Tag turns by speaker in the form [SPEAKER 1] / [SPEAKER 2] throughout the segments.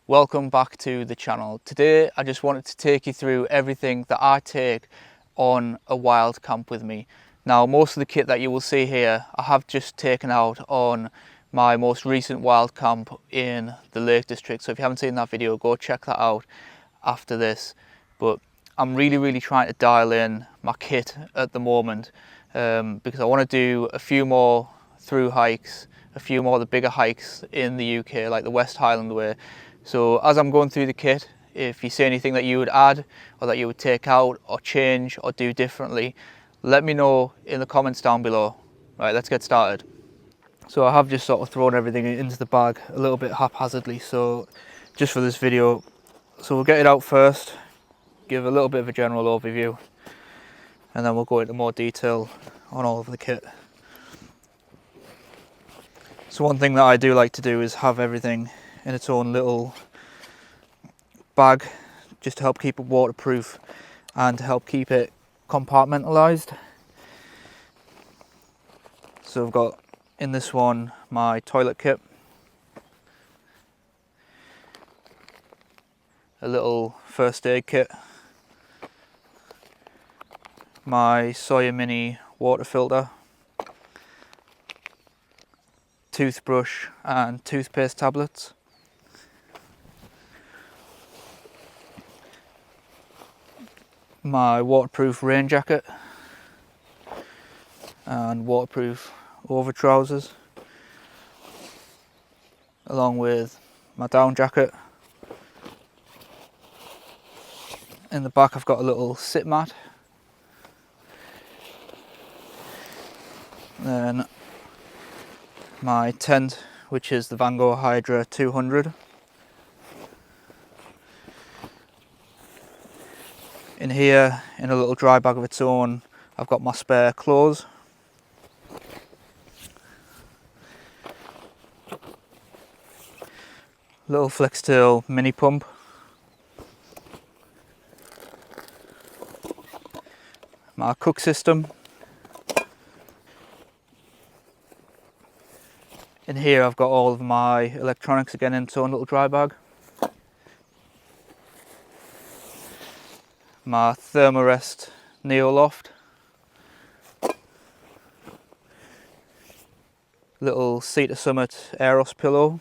[SPEAKER 1] Welcome back to the channel. Today I just wanted to take you through everything that I take on a wild camp with me. Now most of the kit that you will see here I have just taken out on my most recent wild camp in the Lake District, so if you haven't seen that video, go check that out after this. But I'm really trying to dial in my kit at the moment because I want to do a few more through hikes, a few more of the bigger hikes in the UK, like the West Highland Way. So as I'm going through the kit, if you see anything that you would add or that you would take out or change or do differently, let me know in the comments down below. Right, let's get started. So I have just sort of thrown everything into the bag a little bit haphazardly, so just for this video. So we'll get it out first, give a little bit of a general overview, and then we'll go into more detail on all of the kit. So one thing that I do like to do is have everything in its own little bag, just to help keep it waterproof and to help keep it compartmentalized. So I've got in this one my toilet kit, a little first aid kit, my Sawyer Mini water filter, toothbrush and toothpaste tablets, my waterproof rain jacket and waterproof over trousers, along with my down jacket. In the back I've got a little sit mat, then my tent, which is the Hydra 200. In here, in a little dry bag of its own, I've got my spare clothes. Little Flextail mini pump. My cook system. In here I've got all of my electronics again in its own little dry bag. My Thermarest Neoloft, little Cedar Summit Aeros pillow,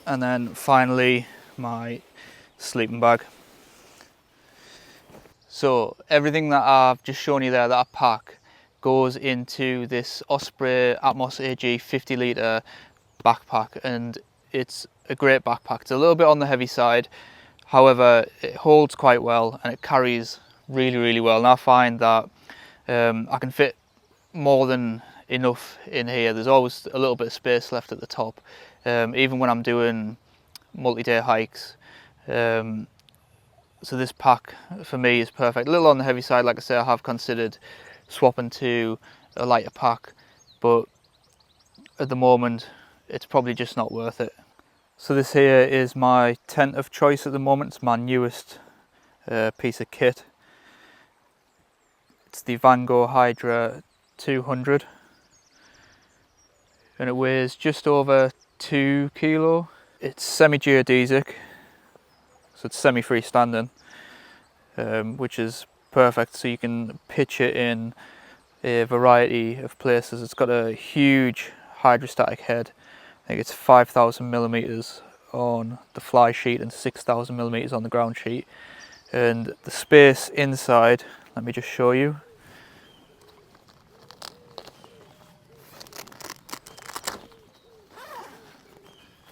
[SPEAKER 1] and then finally my sleeping bag. So everything that I've just shown you there that I pack goes into this Osprey Atmos AG 50 litre backpack, and it's a great backpack. It's a little bit on the heavy side, however it holds quite well and it carries really well, and I find that I can fit more than enough in here. There's always a little bit of space left at the top, even when I'm doing multi-day hikes. So this pack for me is perfect. A little on the heavy side, like I say, I have considered swapping to a lighter pack, but at the moment it's probably just not worth it. So this here is my tent of choice at the moment. It's my newest piece of kit. It's the Hydra 200 and it weighs just over 2 kilo. It's semi-geodesic, so it's semi-freestanding, which is perfect, so you can pitch it in a variety of places. It's got a huge hydrostatic head. I think it's 5,000 millimeters on the fly sheet and 6,000 millimeters on the ground sheet. And the space inside, let me just show you.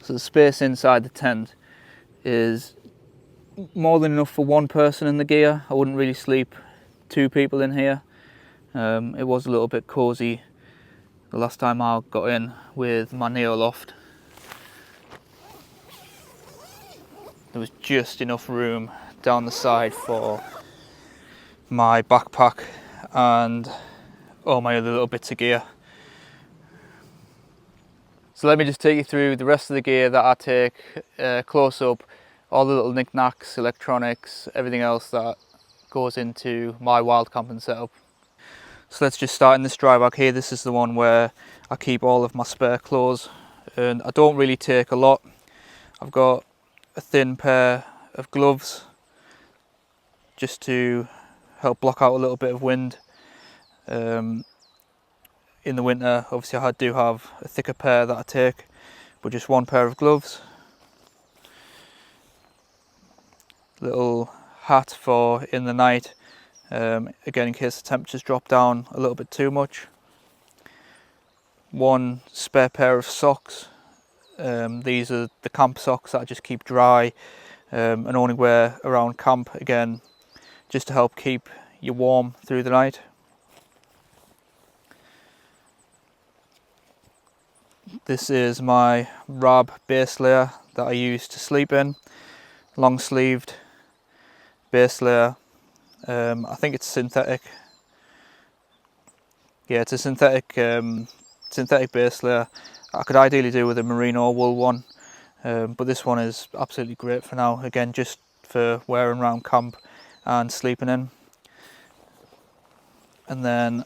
[SPEAKER 1] So the space inside the tent is more than enough for one person in the gear. I wouldn't really sleep two people in here. It was a little bit cozy the last time I got in with my Neoloft. There was just enough room down the side for my backpack and all my other little bits of gear. So let me just take you through the rest of the gear that I take close up, all the little knickknacks, electronics, everything else that goes into my wild camping setup. So let's just start in this dry bag here. This is the one where I keep all of my spare clothes, and I don't really take a lot. I've got a thin pair of gloves just to help block out a little bit of wind. In the winter, obviously I do have a thicker pair that I take, but just one pair of gloves. Little hat for in the night, again in case the temperatures drop down a little bit too much. One spare pair of socks. These are the camp socks that I just keep dry and only wear around camp, again just to help keep you warm through the night. This is my Rab base layer that I use to sleep in, long sleeved base layer. I think it's synthetic. Yeah, it's a synthetic base layer. I could ideally do with a merino wool one, but this one is absolutely great for now. Again, just for wearing around camp and sleeping in. And then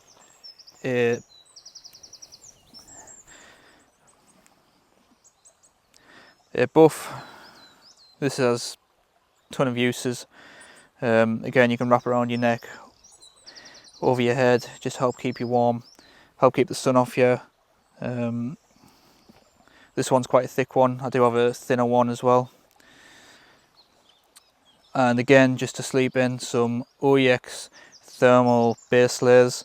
[SPEAKER 1] a buff. This has a ton of uses. Again, you can wrap around your neck, over your head, just help keep you warm, help keep the sun off you. This one's quite a thick one. I do have a thinner one as well. And again, just to sleep in, some OEX thermal base layers.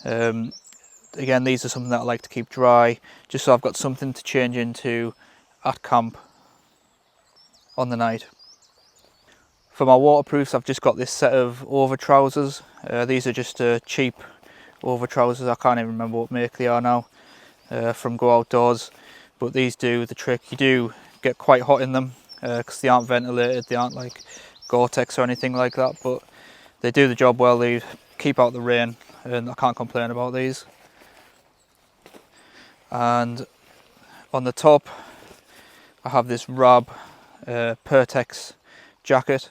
[SPEAKER 1] Again, these are something that I like to keep dry, just so I've got something to change into at camp on the night. For my waterproofs, I've just got this set of over trousers. These are just cheap over trousers. I can't even remember what make they are now, from Go Outdoors, but these do the trick. You do get quite hot in them because they aren't ventilated, they aren't like Gore-Tex or anything like that, but they do the job well. They keep out the rain and I can't complain about these. And on the top I have this Rab Pertex jacket.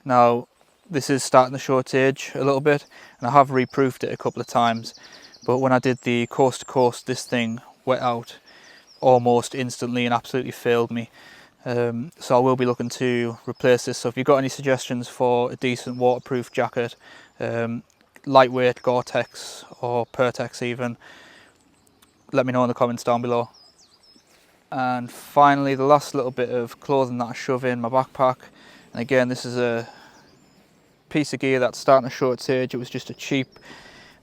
[SPEAKER 1] Now this is starting to show its age a little bit, and I have reproofed it a couple of times, but when I did the coast to coast, this thing wet out almost instantly and absolutely failed me. So I will be looking to replace this. So if you've got any suggestions for a decent waterproof jacket, lightweight Gore-Tex or Pertex even, let me know in the comments down below. And finally, the last little bit of clothing that I shove in my backpack, and again this is a piece of gear that's starting to show its age. It was just a cheap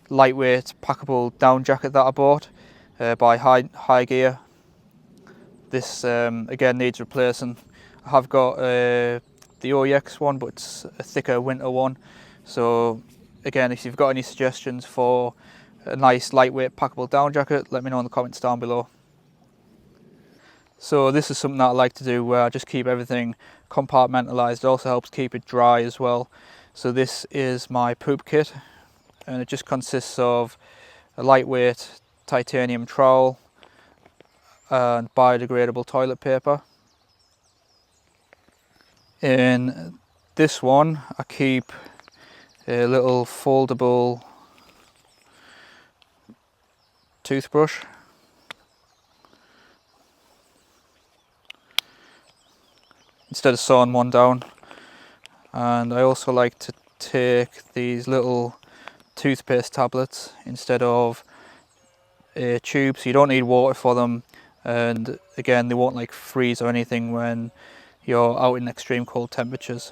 [SPEAKER 1] lightweight packable down jacket that I bought by Hygiene. This again needs replacing. I have got the OEX one, but it's a thicker winter one. So again, if you've got any suggestions for a nice lightweight packable down jacket, let me know in the comments down below. So this is something that I like to do, where I just keep everything compartmentalized. It also helps keep it dry as well. So this is my poop kit, and it just consists of a lightweight titanium trowel and biodegradable toilet paper. In this one I keep a little foldable toothbrush. Instead of sawing one down. And I also like to take these little toothpaste tablets instead of a tube, so you don't need water for them, and again they won't like freeze or anything when you're out in extreme cold temperatures.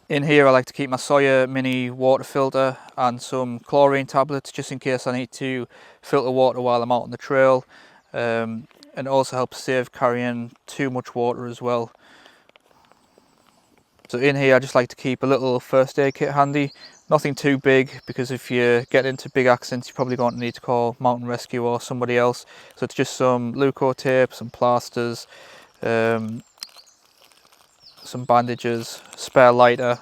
[SPEAKER 1] In here I like to keep my Sawyer mini water filter and some chlorine tablets, just in case I need to filter water while I'm out on the trail, and it also helps save carrying too much water as well. So in here I just like to keep a little first aid kit handy. Nothing too big, because if you get into big accidents you're probably going to need to call mountain rescue or somebody else. So it's just some Leuco tape, some plasters, some bandages, spare lighter,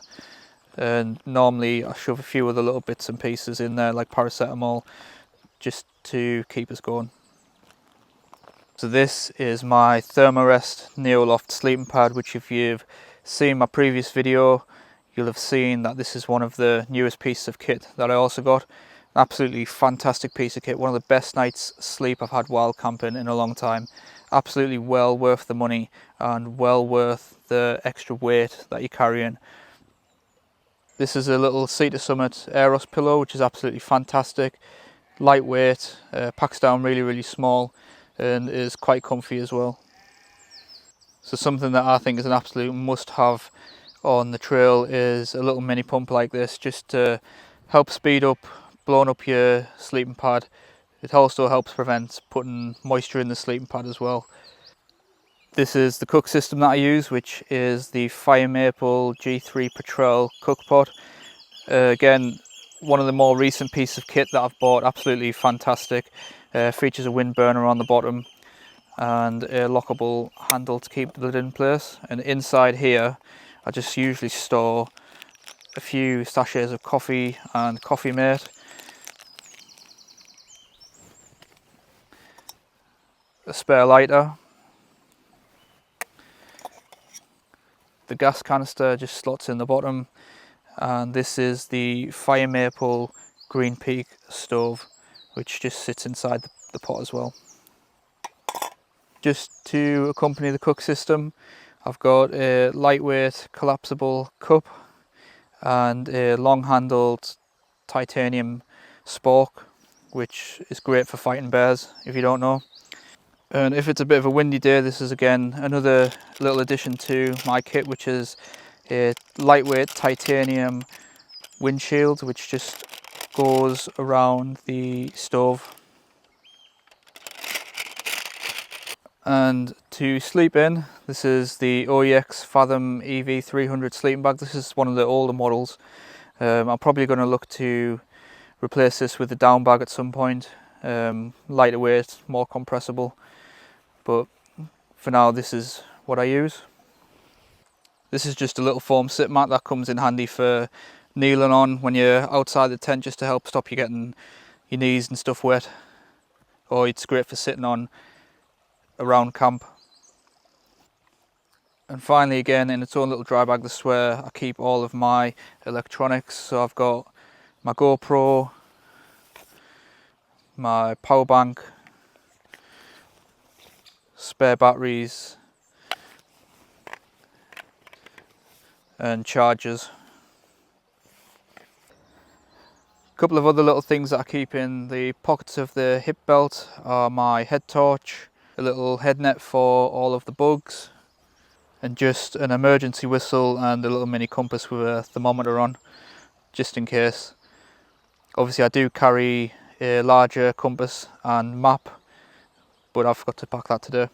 [SPEAKER 1] and normally I shove a few other little bits and pieces in there like paracetamol, just to keep us going. So this is my Thermarest Neoloft sleeping pad, which if you've seen my previous video you'll have seen that this is one of the newest pieces of kit that I also got. Absolutely fantastic piece of kit, one of the best nights sleep I've had while camping in a long time. absolutely well worth the money and well worth the extra weight that you're carrying. This is a little Sea to Summit Aeros pillow, which is absolutely fantastic. Lightweight, packs down really small, and is quite comfy as well. So something that I think is an absolute must-have on the trail is a little mini pump like this, just to help speed up blowing up your sleeping pad. It also helps prevent putting moisture in the sleeping pad as well. This is the cook system that I use, which is the Fire Maple G3 Petrel cook pot. Again, one of the more recent pieces of kit that I've bought, absolutely fantastic. Features a wind burner on the bottom and a lockable handle to keep the lid in place. And inside here, I just usually store a few sachets of coffee and Coffee Mate, a spare lighter, the gas canister just slots in the bottom, and this is the Fire Maple Green Peak stove, which just sits inside the pot as well. Just to accompany the cook system, I've got a lightweight collapsible cup and a long-handled titanium spork, which is great for fighting bears, if you don't know. And if it's a bit of a windy day, this is again another little addition to my kit, which is a lightweight titanium windshield, which just goes around the stove. And to sleep in, this is the OEX Fathom EV300 sleeping bag. This is one of the older models. I'm probably going to look to replace this with a down bag at some point. Lighter weight, more compressible, but for now this is what I use. This is just a little foam sit mat that comes in handy for kneeling on when you're outside the tent, just to help stop you getting your knees and stuff wet, or it's great for sitting on around camp. And finally, again in its own little dry bag, this is where I keep all of my electronics. So I've got my GoPro, my power bank, spare batteries and chargers. A couple of other little things that I keep in the pockets of the hip belt are my head torch, a little head net for all of the bugs, and just an emergency whistle and a little mini compass with a thermometer on, just in case. Obviously I do carry a larger compass and map, but I forgot to pack that today.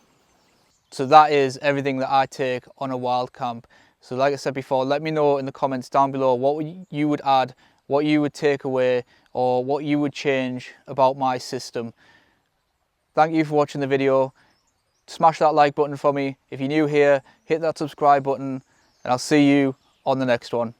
[SPEAKER 1] So that is everything that I take on a wild camp. So like I said before, let me know in the comments down below what you would add, what you would take away, or what you would change about my system. Thank you for watching the video. Smash that like button for me. If you're new here, hit that subscribe button, and I'll see you on the next one.